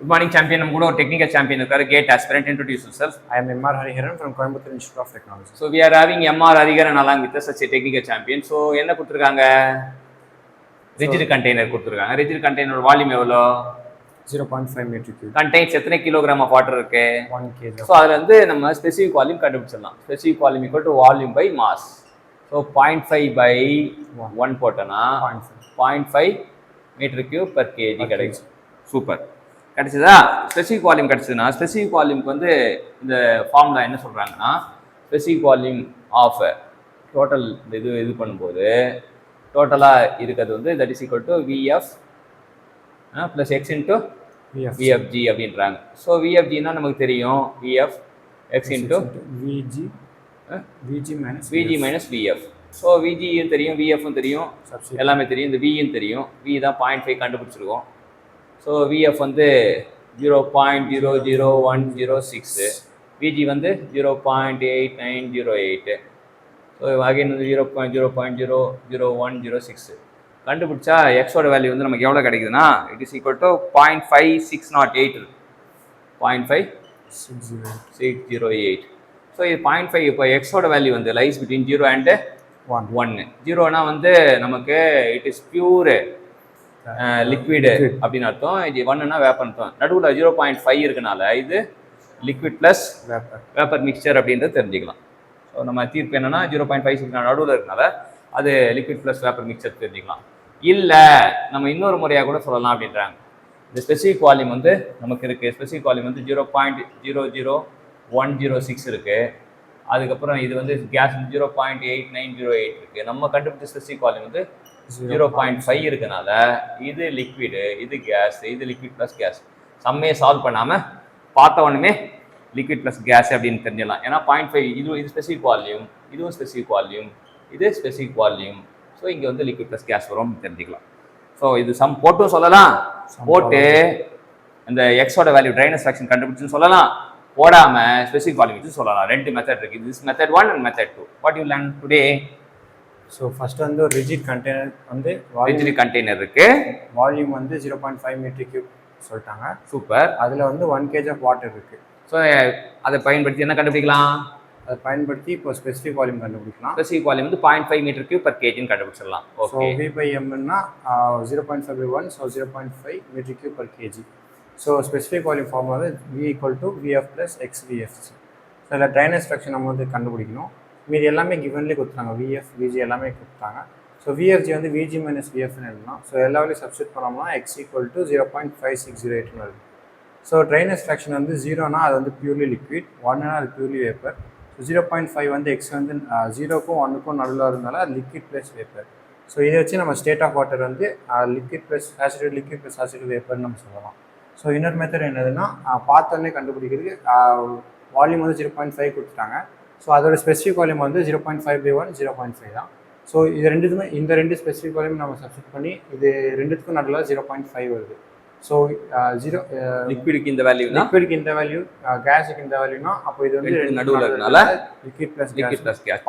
Good morning, champion. I'm going to technical champion. Gate aspirant. Introduce yourself. I am MR Hariharan from Coimbatore Institute of Technology. So we are having MR Hariharan along with us as a technical champion. So என்ன கொடுத்திருக்காங்க? Rigid container கொடுத்திருக்காங்க. Rigid container volume எவ்வளோ? 0.5 meter cube. Contains எத்தனை kilogram of water இருக்கு? 1 kg. So அதுல இருந்து நம்ம specific volume கண்டுபிடிச்சிடலாம். Specific volume equal to volume by mass. So 0.5 by 1 போட்டனா 0.5 மீட்டர் கியூப் per kg கிடைக்கும். சூப்பர். கிடைச்சதா? ஸ்பெசிஃபிக் வால்யூம் கிடைச்சதுன்னா ஸ்பெசிஃபிக் வால்யூம்க்கு வந்து இந்த ஃபார்முலா என்ன சொல்கிறாங்கன்னா ஸ்பெசிஃபிக் வால்யூம் ஆஃப் டோட்டல் இது பண்ணும்போது டோட்டலாக இருக்கிறது வந்து that is equal to VF plus X into VFG அப்படின்றாங்க. ஸோ விஎஃப்ஜின்னா நமக்கு தெரியும் VF X into VG minus VF. So விஜியும் தெரியும் விஎஃப்பும் தெரியும் எல்லாமே தெரியும். இந்த வியும் தெரியும். வி தான் 0.5 கண்டுபிடிச்சிருக்கோம். ஸோ விஎஃப் வந்து 0.00106, விஜி வந்து 0.8908. ஸோ அகைன் வந்து 0.00106 கண்டுபிடிச்சா எக்ஸோட வேல்யூ வந்து நமக்கு எவ்வளோ கிடைக்குதுன்னா it is equal to 0.5608 0.5608. So இது 0.5. இப்போ எக்ஸோட வேல்யூ வந்து லைஸ் பிட்வீன் 0 அண்ட் 1. 0னா வந்து நமக்கு இட் இஸ் பியூர் லிக்விடு அப்படின்னு அர்த்தம். இது 1னா வேப்பர் அர்த்தம். நடுவில் 0.5 இருக்கனால இது லிக்விட் ப்ளஸ் வேப்பர் மிக்சர் அப்படின்றது தெரிஞ்சுக்கலாம். ஸோ நம்ம தீர்ப்பு என்னன்னா 0.56 நடுவில் இருக்கனால அது லிக்விட் ப்ளஸ் வேப்பர் மிக்சர் தெரிஞ்சுக்கலாம். இல்லை நம்ம இன்னொரு முறையாக கூட சொல்லலாம் அப்படின்றாங்க. இந்த ஸ்பெசிஃபிக் வால்யூம் வந்து நமக்கு இருக்குது. ஸ்பெசிஃபிக் வால்யூம் வந்து 0.00106 இருக்குது. அதுக்கப்புறம் இது வந்து கேஸ் 0.8908 இருக்குது. நம்ம கண்டுபிடிச்ச ஸ்பெசிஃபிக் வால்யூம் வந்து 0.5 இருக்கனால இது லிக்விடு, இது கேஸ், இது லிக்விட் ப்ளஸ் கேஸ். சம்மையை சால்வ் பண்ணாமல் பார்த்த ஒன்றுமே லிக்விட் ப்ளஸ் கேஸ் அப்படின்னு தெரிஞ்சிடலாம். ஏன்னா 0.5 இது ஸ்பெசிஃபிக் வால்யூம், இதுவும் ஸ்பெசிஃபிக் வால்யூம், இது ஸ்பெசிஃபிக் வால்யூம். ஸோ இங்கே வந்து லிக்விட் ப்ளஸ் கேஸ் வரும் தெரிஞ்சுக்கலாம். ஸோ இது சம் போட்டும் சொல்லலாம், போட்டு இந்த எக்ஸோட வேல்யூ ட்ரைனஸ் ஃப்ராக்ஷன் கண்டுபிடிச்சுன்னு சொல்லலாம், போடாமல் ஸ்பெசிஃபிக் வால்யூம் வச்சு சொல்லலாம். ரெண்டு மெத்தட் இருக்குது. This method 1 and method 2. What you learn today? So first வந்து ஒரு ரிஜிட் கண்டெய்னர் வந்து ரிஜிட் கண்டெய்னர் இருக்கு. வால்யூம் வந்து 0.5 மீட்டர் கியூப் சொல்லிட்டாங்க. சூப்பர். அதில் வந்து 1 kg ஆஃப் வாட்டர் இருக்கு. ஸோ அதை பயன்படுத்தி என்ன கண்டுபிடிக்கலாம்? அதை பயன்படுத்தி இப்போ ஸ்பெசிஃபிக் வால்யூம் கண்டுபிடிக்கலாம். ஸ்பெசிஃபிக் வால்யூம் வந்து 0.5 மீட்டர் கியூப் per kg கண்டுபிடிச்சிடலாம். ஸோ V by Mன்னா 0.5 by 1, so 0.5 metre cube per kg. So specific volume form வந்து V equal to VF plus XVFC. So இதில் ட்ரைனேஜ் ஃப்ராக்ஷன் நம்ம வந்து கண்டுபிடிக்கணும். மீது எல்லாமே கிவன்லேயே கொடுத்துட்டாங்க. விஎஃப் விஜி எல்லாமே கொடுத்தாங்க. ஸோ விஎஃப்ஜி வந்து விஜி மைனஸ் விஎஃப்னு எழுதலாம். ஸோ எல்லா வேலையும் சப்ஸ்டியூட் பண்ணோம்னா எக்ஸ் ஈக்குவல் டு 0.5608 வருது. ஸோ ட்ரைனேஜ் ஃப்ராக்ஷன் வந்து 0னா அது வந்து பியூர்லி லிக்விட், 1னா அது பியூர்லி வேப்பர். ஸோ 0.5 வந்து எக்ஸ் வந்து 0க்கும் 1க்கும் நடுவில் இருந்தால அது லிக்விட் ப்ளஸ் வேப்பர். ஸோ இதை வச்சு நம்ம ஸ்டேட் ஆஃப் வாட்டர் வந்து liquid plus acid, liquid plus acid வேப்பர்னு நம்ம சொல்லலாம். ஸோ இன்னொரு மெத்தட் என்னதுன்னா பார்த்தோன்னே கண்டுபிடிக்கிறதுக்கு வால்யூம் வந்து 0.5 கொடுத்துட்டாங்க. ஸோ அதோட ஸ்பெசிஃபிக் வால்யூம் வந்து 0.5 by 1, 0.5 தான். ஸோ இது ரெண்டுத்துமே இந்த ரெண்டு ஸ்பெசிஃபிக் வால்யூம் நம்ம சப்ஸ்டிட் பண்ணி இது ரெண்டுத்துக்கும் நடுவில் 0.5 வருது. ஸோ லிக்விடுக்கு இந்த வேல்யூ, லிக்விடுக்கு இந்த வேல்யூ, கேஸுக்கு இந்த வேல்யூனா அப்போ இது வந்து நடுவில் இருக்கனால லிக்விட் ப்ளஸ் கேஸ்.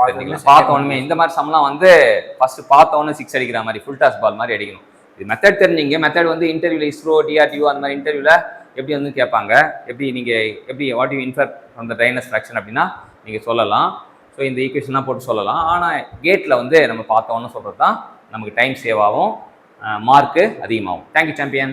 பார்த்தோன்னே இந்த மாதிரி சம்லாம் வந்து ஃபர்ஸ்ட் பார்த்தோன்னே 6 அடிக்கிற மாதிரி ஃபுல் டாஸ் பால் மாதிரி அடிக்கணும். இது மெத்தட் தெரிஞ்சிங்க. மெத்தட் வந்து இன்டர்வியூல இஸ்ரோ, டிஆர்டிஓ அந்த மாதிரி இன்டர்வியூவில் எப்படி வந்து கேட்பாங்க, எப்படி நீங்கள் எப்படி what you infer from the dryness fraction அப்படின்னா நீங்கள் சொல்லலாம். ஸோ இந்த ஈக்குவேஷன்லாம் போட்டு சொல்லலாம். ஆனால் கேட்டில் வந்து நம்ம பார்த்தோன்னு சொல்கிறது தான் நமக்கு டைம் சேவ் ஆகும், மார்க்கு அதிகமாகும். Thank you champion.